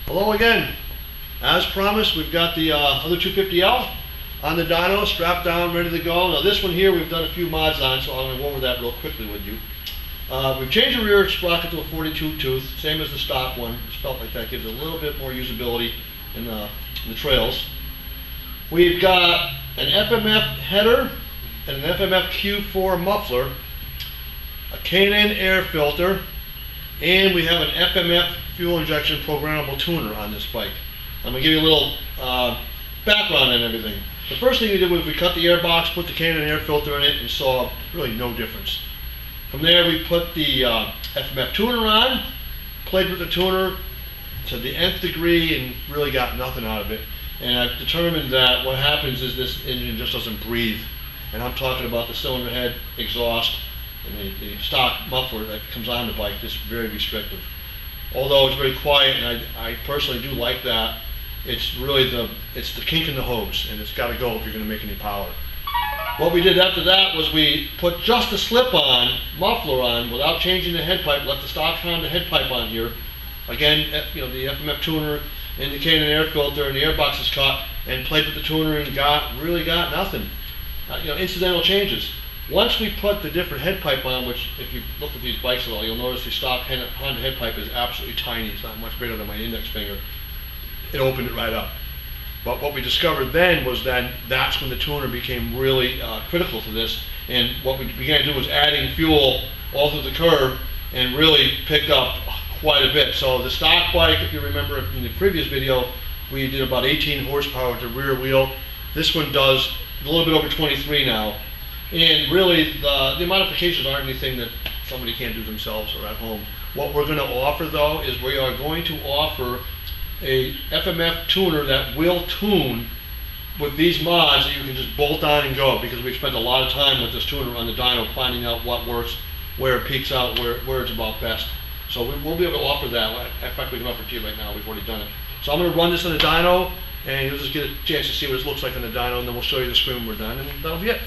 Hello again. As promised, we've got the other 250L on the dyno, strapped down, ready to go. Now this one here we've done a few mods on, so I'm going to go over that real quickly with you. We've changed the rear sprocket to a 42 tooth, same as the stock one. Just felt like that gives a little bit more usability in the trails. We've got an FMF header and an FMF Q4 muffler, a K&N air filter, and we have an FMF fuel injection programmable tuner on this bike. I'm going to give you a little background on everything. The first thing we did was we cut the air box, put the K&N air filter in it, and saw really no difference. From there we put the FMF tuner on, played with the tuner to the nth degree, and really got nothing out of it. And I've determined that what happens is this engine just doesn't breathe. And I'm talking about the cylinder head, exhaust, and the stock muffler that comes on the bike is very restrictive. Although it's very quiet, and I personally do like that, it's really the kink in the hose, and it's got to go if you're going to make any power. What we did after that was we put just the slip-on muffler on without changing the head pipe, left the stock Honda head pipe on here. Again, the FMF tuner and the K&N air filter and the air box is cut, and played with the tuner and really got nothing. Incidental changes. Once we put the different head pipe on, which if you look at these bikes at all, you'll notice the stock Honda head pipe is absolutely tiny. It's not much bigger than my index finger. It opened it right up. But what we discovered then was that that's when the tuner became really critical to this. And what we began to do was adding fuel all through the curve and really picked up quite a bit. So the stock bike, if you remember in the previous video, we did about 18 horsepower with the rear wheel. This one does a little bit over 23 now. And really, the modifications aren't anything that somebody can't do themselves or at home. What we're going to offer, though, is we are going to offer a FMF tuner that will tune with these mods that you can just bolt on and go, because we've spent a lot of time with this tuner on the dyno finding out what works, where it peaks out, where it's about best. So we'll be able to offer that. In fact, we can offer it to you right now. We've already done it. So I'm going to run this on the dyno, and you'll just get a chance to see what it looks like on the dyno, and then we'll show you the screen when we're done, and that'll be it.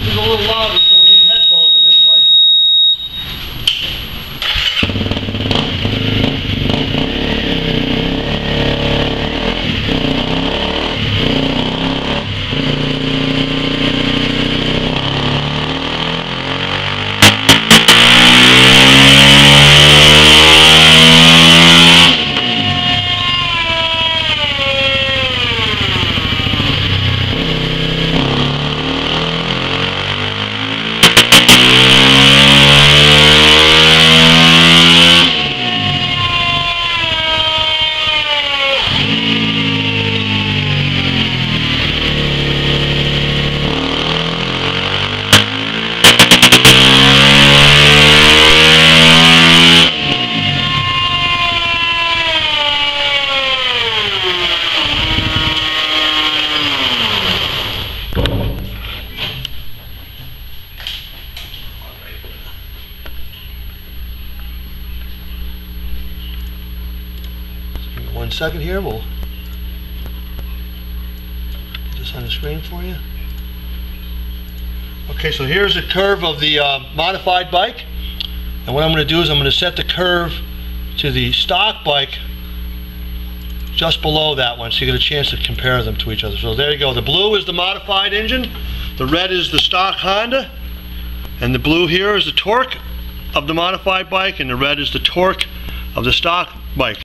It's a little louder, so we need headphones in this bike. One second here, we'll get this on the screen for you. Okay, so here's the curve of the modified bike, and what I'm going to do is I'm going to set the curve to the stock bike just below that one, so you get a chance to compare them to each other. So there you go. The blue is the modified engine, the red is the stock Honda, and the blue here is the torque of the modified bike, and the red is the torque of the stock bike.